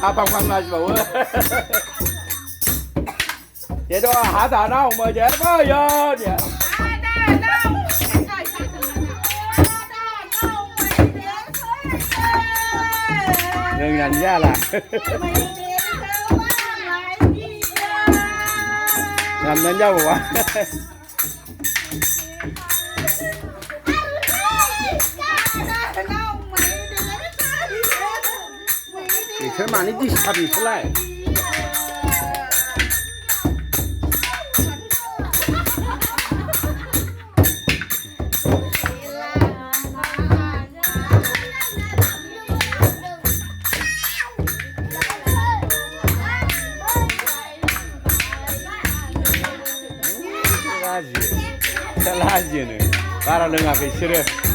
ฟังมาสิบ่เว้ยเดี๋ยวหาตาเน่ามาเดี๋ยวบ่เยอะเนี่ยหนึ่งนั่นย่าล่ะนั่นนั่นย่าบอกว่า你全把你地下比出来。垃圾，这垃圾呢？把它扔啊，被吃的。